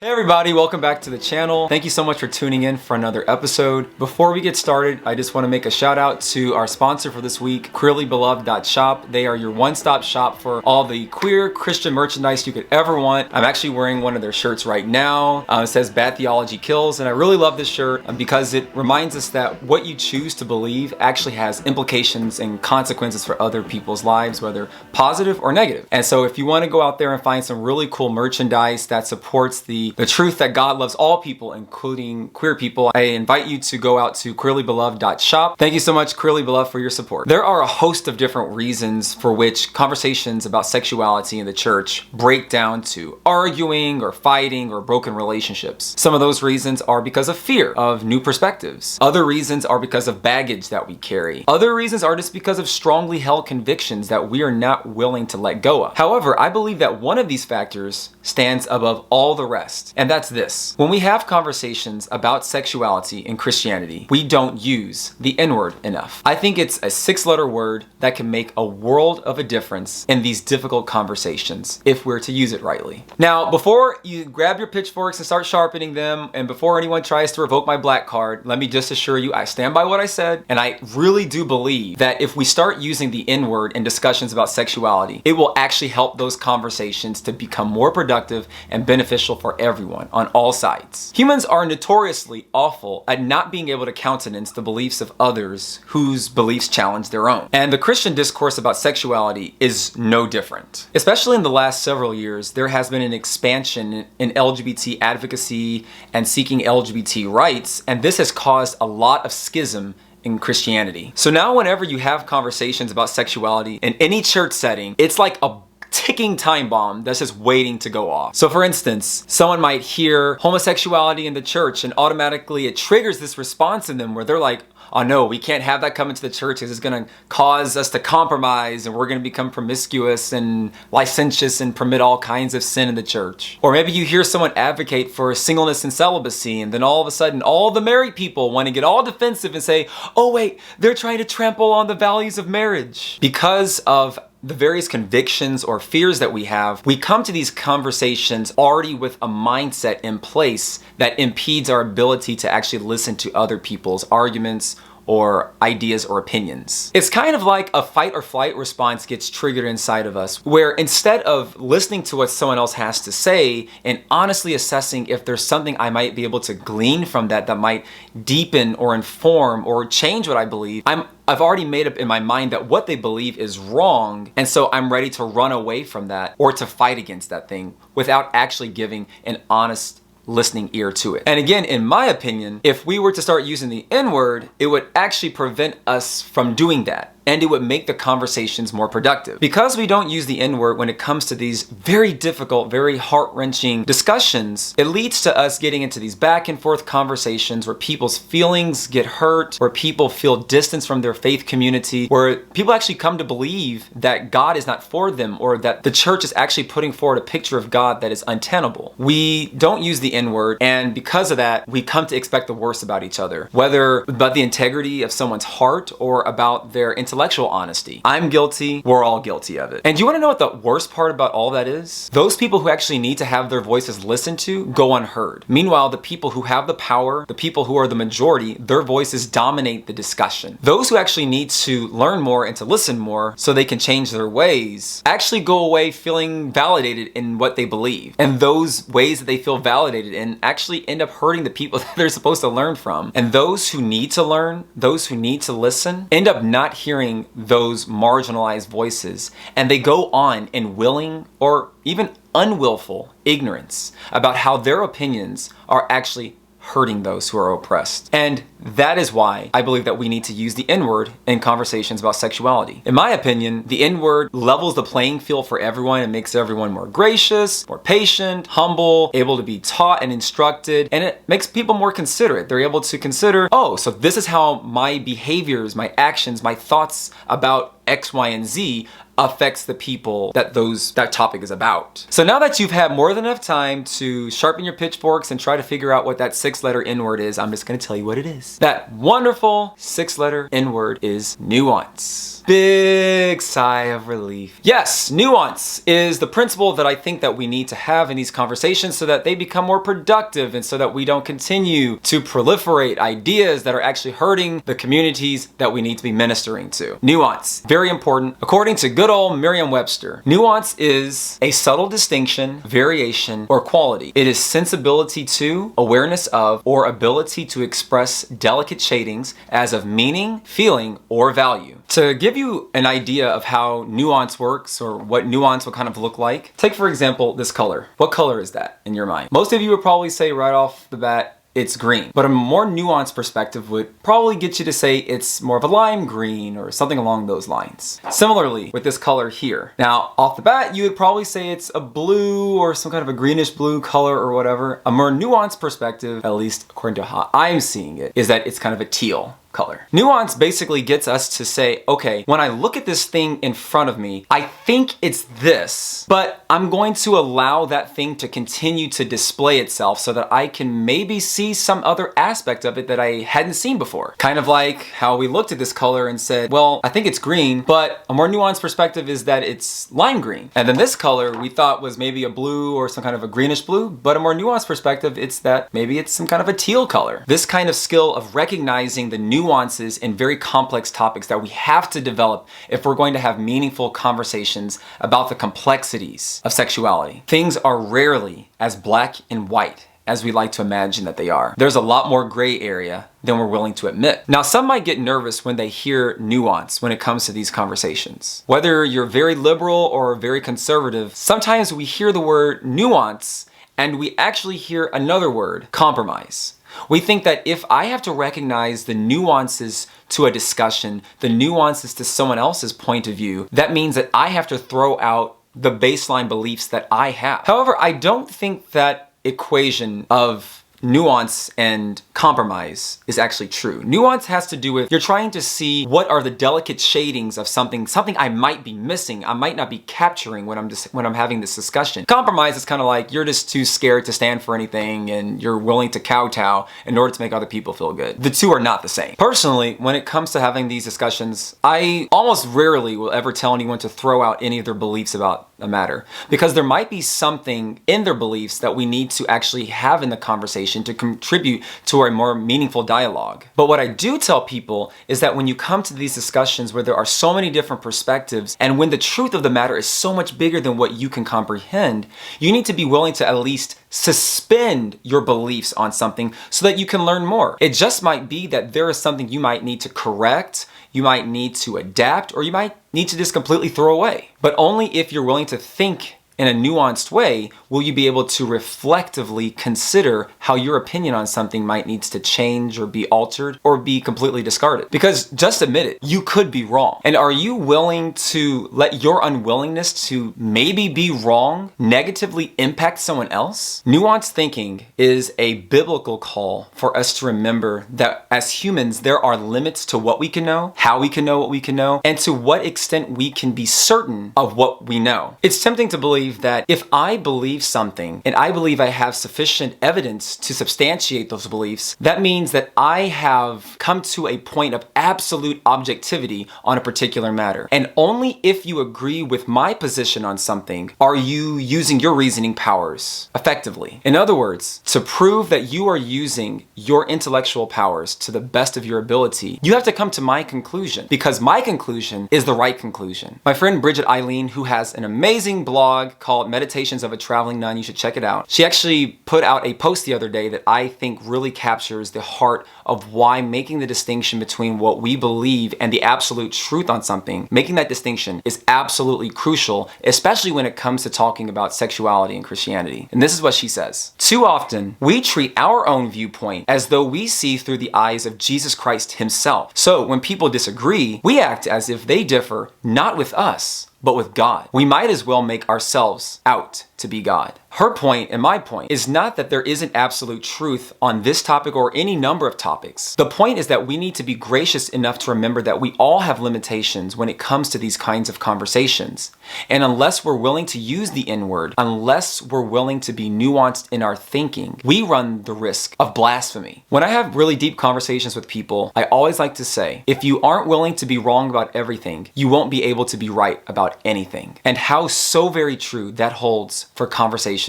Hey everybody, welcome back to the channel. Thank you so much for tuning in for another episode. Before we get started, I just want to make a shout out to our sponsor for this week, queerlybeloved.shop. They are your one-stop shop for all the queer Christian merchandise you could ever want. I'm actually wearing one of their shirts right now. It says Bad Theology Kills, and I really love this shirt because it reminds us that what you choose to believe actually has implications and consequences for other people's lives, whether positive or negative. And so if you want to go out there and find some really cool merchandise that supports the truth that God loves all people, including queer people, I invite you to go out to queerlybeloved.shop. Thank you so much, Queerly Beloved, for your support. There are a host of different reasons for which conversations about sexuality in the church break down to arguing or fighting or broken relationships. Some of those reasons are because of fear of new perspectives. Other reasons are because of baggage that we carry. Other reasons are just because of strongly held convictions that we are not willing to let go of. However, I believe that one of these factors stands above all the rest. And that's this. When we have conversations about sexuality in Christianity, we don't use the N-word enough. I think it's a 6-letter word that can make a world of a difference in these difficult conversations if we're to use it rightly. Now, before you grab your pitchforks and start sharpening them, and before anyone tries to revoke my black card, let me just assure you I stand by what I said, and I really do believe that if we start using the N-word in discussions about sexuality, it will actually help those conversations to become more productive and beneficial for everyone on all sides. Humans are notoriously awful at not being able to countenance the beliefs of others whose beliefs challenge their own. And the Christian discourse about sexuality is no different. Especially in the last several years, there has been an expansion in LGBT advocacy and seeking LGBT rights, and this has caused a lot of schism in Christianity. So now whenever you have conversations about sexuality in any church setting, it's like a ticking time bomb that's just waiting to go off. So for instance, someone might hear homosexuality in the church and automatically it triggers this response in them where they're like, oh no, we can't have that come into the church because it's going to cause us to compromise and we're going to become promiscuous and licentious and permit all kinds of sin in the church. Or maybe you hear someone advocate for singleness and celibacy, and then all of a sudden all the married people want to get all defensive and say, oh wait, they're trying to trample on the values of marriage. Because of the various convictions or fears that we have, we come to these conversations already with a mindset in place that impedes our ability to actually listen to other people's arguments or ideas or opinions. It's kind of like a fight or flight response gets triggered inside of us, where instead of listening to what someone else has to say and honestly assessing if there's something I might be able to glean from that might deepen or inform or change what I believe, I've already made up in my mind that what they believe is wrong, and so I'm ready to run away from that or to fight against that thing without actually giving an honest listening ear to it. And again, in my opinion, if we were to start using the N-word, it would actually prevent us from doing that. And it would make the conversations more productive. Because we don't use the N-word when it comes to these very difficult, very heart-wrenching discussions, it leads to us getting into these back and forth conversations where people's feelings get hurt, where people feel distance from their faith community, where people actually come to believe that God is not for them or that the church is actually putting forward a picture of God that is untenable. We don't use the N-word, and because of that, we come to expect the worst about each other, whether about the integrity of someone's heart or about their intellectual honesty. I'm guilty. We're all guilty of it. And do you want to know what the worst part about all that is? Those people who actually need to have their voices listened to go unheard. Meanwhile, the people who have the power, the people who are the majority, their voices dominate the discussion. Those who actually need to learn more and to listen more so they can change their ways actually go away feeling validated in what they believe. And those ways that they feel validated in actually end up hurting the people that they're supposed to learn from. And those who need to learn, those who need to listen, end up not hearing those marginalized voices, and they go on in willing or even unwillful ignorance about how their opinions are actually hurting those who are oppressed. And that is why I believe that we need to use the N-word in conversations about sexuality. In my opinion, the N-word levels the playing field for everyone and makes everyone more gracious, more patient, humble, able to be taught and instructed, and it makes people more considerate. They're able to consider, oh, so this is how my behaviors, my actions, my thoughts about X, Y, and Z affects the people that that topic is about. So now that you've had more than enough time to sharpen your pitchforks and try to figure out what that 6-letter N-word is, I'm just gonna tell you what it is. That wonderful 6-letter N-word is nuance. Big sigh of relief. Yes, nuance is the principle that I think that we need to have in these conversations so that they become more productive and so that we don't continue to proliferate ideas that are actually hurting the communities that we need to be ministering to. Nuance, very important. According to good old Merriam-Webster, nuance is a subtle distinction, variation, or quality. It is sensibility to, awareness of, or ability to express delicate shadings as of meaning, feeling, or value. To give you an idea of how nuance works or what nuance will kind of look like, take for example this color. What color is that in your mind? Most of you would probably say right off the bat, it's green. But a more nuanced perspective would probably get you to say it's more of a lime green or something along those lines. Similarly with this color here. Now, off the bat, you would probably say it's a blue or some kind of a greenish blue color or whatever. A more nuanced perspective, at least according to how I'm seeing it, is that it's kind of a teal color. Nuance basically gets us to say, okay, when I look at this thing in front of me, I think it's this, but I'm going to allow that thing to continue to display itself so that I can maybe see some other aspect of it that I hadn't seen before. Kind of like how we looked at this color and said, well, I think it's green, but a more nuanced perspective is that it's lime green. And then this color we thought was maybe a blue or some kind of a greenish blue, but a more nuanced perspective, it's that maybe it's some kind of a teal color. This kind of skill of recognizing the nuances in very complex topics that we have to develop if we're going to have meaningful conversations about the complexities of sexuality. Things are rarely as black and white as we like to imagine that they are. There's a lot more gray area than we're willing to admit. Now, some might get nervous when they hear nuance when it comes to these conversations. Whether you're very liberal or very conservative, sometimes we hear the word nuance and we actually hear another word, compromise. We think that if I have to recognize the nuances to a discussion, the nuances to someone else's point of view, that means that I have to throw out the baseline beliefs that I have. However, I don't think that equation of nuance and compromise is actually true. Nuance has to do with you're trying to see what are the delicate shadings of something I might be missing, I might not be capturing when I'm having this discussion. Compromise is kind of like you're just too scared to stand for anything and you're willing to kowtow in order to make other people feel good. The two are not the same. Personally, when it comes to having these discussions, I almost rarely will ever tell anyone to throw out any of their beliefs about a matter because there might be something in their beliefs that we need to actually have in the conversation to contribute to a more meaningful dialogue. But what I do tell people is that when you come to these discussions where there are so many different perspectives and when the truth of the matter is so much bigger than what you can comprehend, you need to be willing to at least suspend your beliefs on something so that you can learn more. It just might be that there is something you might need to correct, you might need to adapt, or you might need to just completely throw away. But only if you're willing to think in a nuanced way will you be able to reflectively consider how your opinion on something might need to change or be altered or be completely discarded. Because just admit it, you could be wrong. And are you willing to let your unwillingness to maybe be wrong negatively impact someone else? Nuanced thinking is a biblical call for us to remember that as humans, there are limits to what we can know, how we can know what we can know, and to what extent we can be certain of what we know. It's tempting to believe that if I believe something and I believe I have sufficient evidence to substantiate those beliefs, that means that I have come to a point of absolute objectivity on a particular matter. And only if you agree with my position on something are you using your reasoning powers effectively. In other words, to prove that you are using your intellectual powers to the best of your ability, you have to come to my conclusion because my conclusion is the right conclusion. My friend Bridget, Eileen, who has an amazing blog called Meditations of a Traveling Nun. You should check it out. She actually put out a post the other day that I think really captures the heart of why making the distinction between what we believe and the absolute truth on something, making that distinction is absolutely crucial, especially when it comes to talking about sexuality and Christianity. And this is what she says. Too often, we treat our own viewpoint as though we see through the eyes of Jesus Christ himself. So when people disagree, we act as if they differ not with us, but with God. We might as well make ourselves out to be God. Her point and my point is not that there isn't absolute truth on this topic or any number of topics. The point is that we need to be gracious enough to remember that we all have limitations when it comes to these kinds of conversations. And unless we're willing to use the N-word, unless we're willing to be nuanced in our thinking, we run the risk of blasphemy. When I have really deep conversations with people, I always like to say, if you aren't willing to be wrong about everything, you won't be able to be right about anything. And how so very true that holds for conversations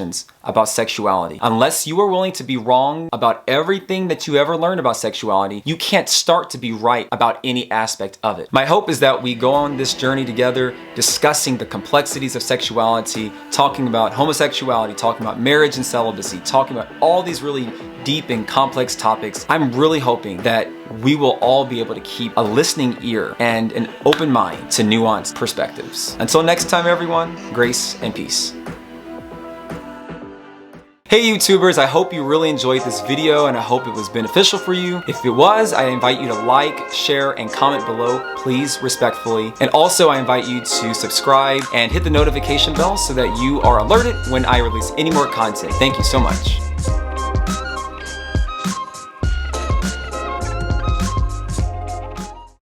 about sexuality. Unless you are willing to be wrong about everything that you ever learned about sexuality, you can't start to be right about any aspect of it. My hope is that we go on this journey together, discussing the complexities of sexuality, talking about homosexuality, talking about marriage and celibacy, talking about all these really deep and complex topics. I'm really hoping that we will all be able to keep a listening ear and an open mind to nuanced perspectives. Until next time, everyone, grace and peace. Hey YouTubers, I hope you really enjoyed this video and I hope it was beneficial for you. If it was, I invite you to like, share, and comment below, please, respectfully. And also I invite you to subscribe and hit the notification bell so that you are alerted when I release any more content. Thank you so much.